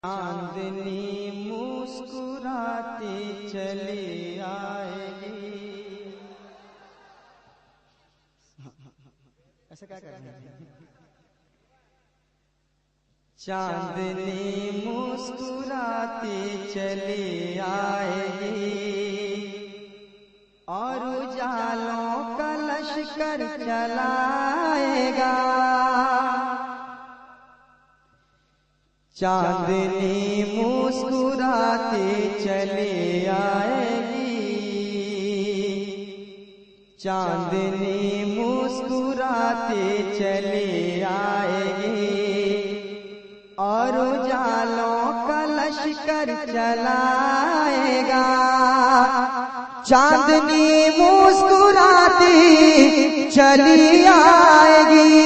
चांदनी मुस्कुराती चली आएगी। ऐसा क्या करना है? चांदनी मुस्कुराती चली आएगी और उजालों का लश्कर चलाएगा। चांदनी मुस्कुराती चली आएगी, चांदनी मुस्कुराती चली आएगी और उजालों का लश्कर चलाएगा। चांदनी मुस्कुराती चली आएगी,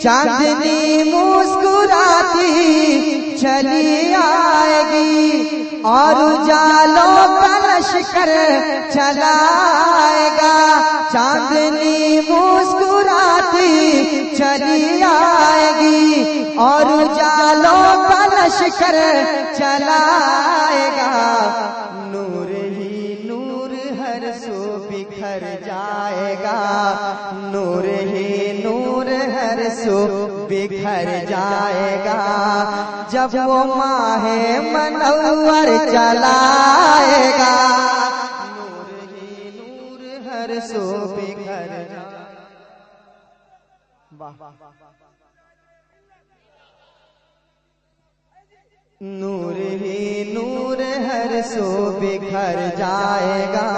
चांदनी मुस्कुराती चली आएगी और उजालों का लश्कर चलाएगा। चांदनी मुस्कुराती चली आएगी और उजालों का लश्कर चलाएगा। नूर ही नूर हर सो बिखर जाएगा, नूर ही नूर हर सो बिखर जाएगा। जब वो माहे मनव्वर चलाएगा, नूर ही नूर हर सो बिखर जाएगा। नूर ही नूर हर सो बिखर जाएगा।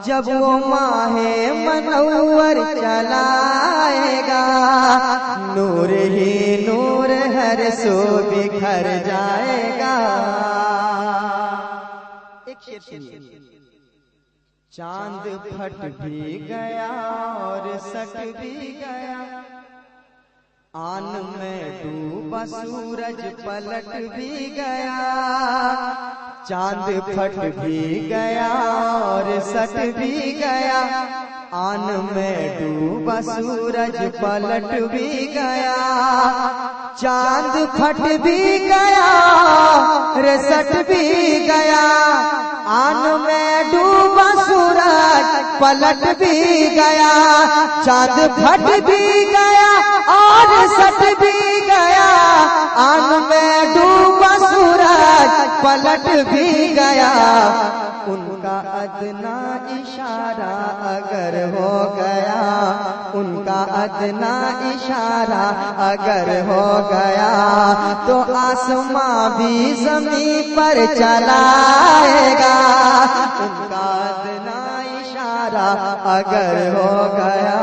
जब वो माहे मनव्वर चलाएगा, नूर ही नूर हर सो बिखर जाएगा। एक शेर सुनिए। चांद फट भी गया और सट भी गया, आन में डूबा सूरज पलट भी गया। चांद फट भी गया और सट भी गया, आन में डूबा सूरज पलट भी गया। चांद फट भी गया रे सट भी गया, आन में डूबा सूरज पलट भी गया। चांद फट भी गया और सट भी गया, आन में डूबा सूरज पलट भी गया। उनका अदना इशारा अगर हो गया, उनका अदना इशारा अगर हो गया, तो आसमां भी ज़मीन पर चलाएगा। उनका अदना इशारा अगर हो गया,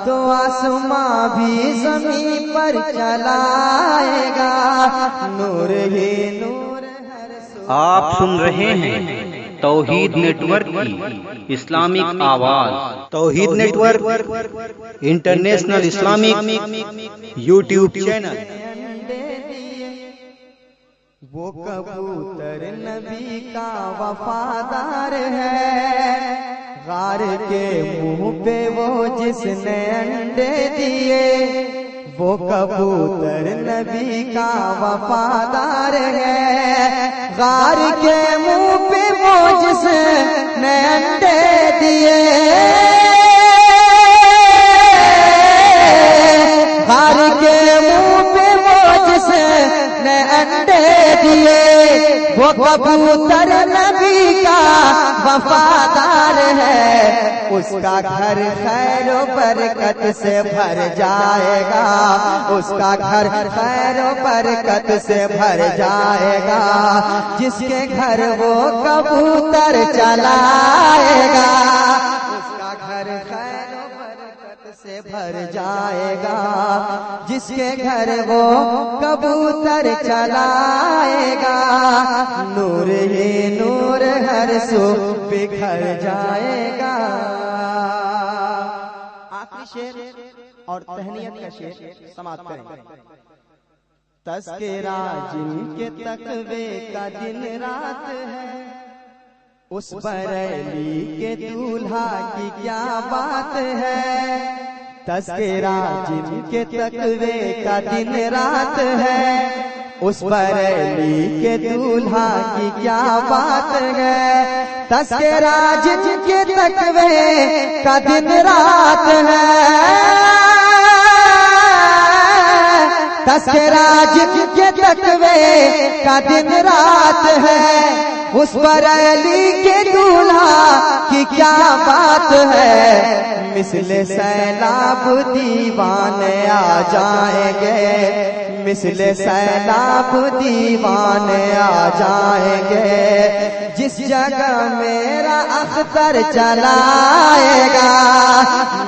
तो आसमां भी ज़मीन पर चलाएगा। नूर ही नूर हर सो। आप सुन रहे हैं तौहीद नेटवर्क की इस्लामिक आवाज। Tauheed network international Islamic YouTube channel. वो कबूतर नबी का वफादार है, गार के मुंह पे वो जिसने अंडे दिए। वो कबूतर नबी का वफादार है, गार के मुंह पे वो जिसने अंडे दिए। गार के मुंह पे वो जिसने अंडे दिए। वो कबूतर नबी का वफादार है, उसका घर खैर बरकत से भर जाएगा, उसका घर खैर बरकत से भर जाएगा। जिसके घर वो कबूतर चलाएगा, उसका घर खैर बरकत से भर जाएगा। जिसके घर वो कबूतर चलाएगा, नूर ही नूर हर सो बिखर जाएगा। आखिरी शेर और तहनीयत का शेर समाप्त करेंगे। तज़किरा जिनके तक़वे का दिन रात है, उस बरेली के दूल्हा की क्या बात है। तस्करा जिनके तकवे का दिन रात है, उस बरेली के दूल्हा की क्या बात है। तस्करा जिनके तकवे का दिन रात है, तस्करा जिनके तकवे का दिन रात है, उस बरेली के दूल्हा की क्या बात है। मिसले सैलाब दीवाने आ जाएंगे, मिसले सैलाब दीवाने आ जाएंगे। जिस जगह मेरा अख्तर चलाएगा,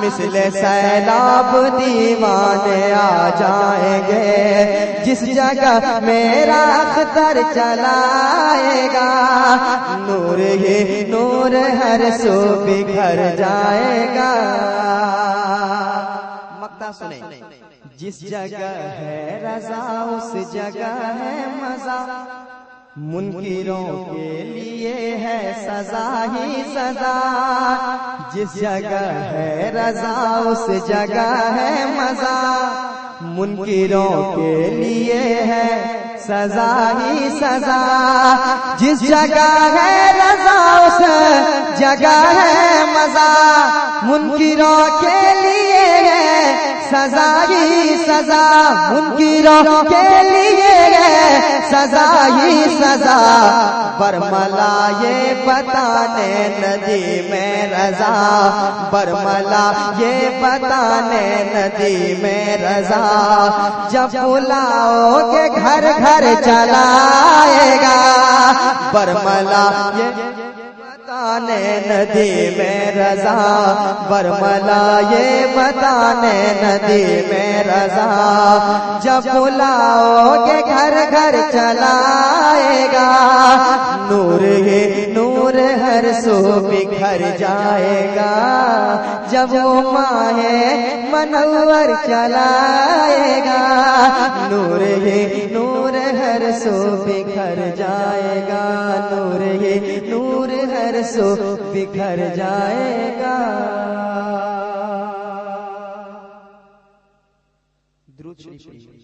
मिसले सैलाब दीवाने आ जाएंगे। जिस जगह मेरा अख्तर चलाएगा, नूर ही नूर हर सो बिखर जाएगा। मक्ता सुने। जिस जगह है रज़ा उस जगह है मज़ा, मुनकिरों के लिए है सज़ा ही सज़ा। जिस जगह है रज़ा उस जगह है मज़ा, मुनकिरों के लिए है सज़ा ही सज़ा। जिस जगह है रज़ा उस जगह है मज़ा, मुनकिरों के लिए है सज़ा ही सज़ा। मुनकिरों के लिए है सज़ा ही सज़ा। बरमला ये बताने नदी में रज़ा, बरमला ये बताने नदी में रज़ा। जब बुलाओगे घर घर चलाएगा, बरमला ये बताने नदी में रज़ा, बरमला ये बताने नदी में रज़ा। जब बुलाओगे घर घर चलाएगा, नूर ही नूर हर सो बिखर जाएगा। जब वो माहे मनव्वर चलाएगा, नूर ही नूर हर सो बिखर जाएगा। नूर ही नूर हर सो बिखर जाएगा। दुरूद शरीफ।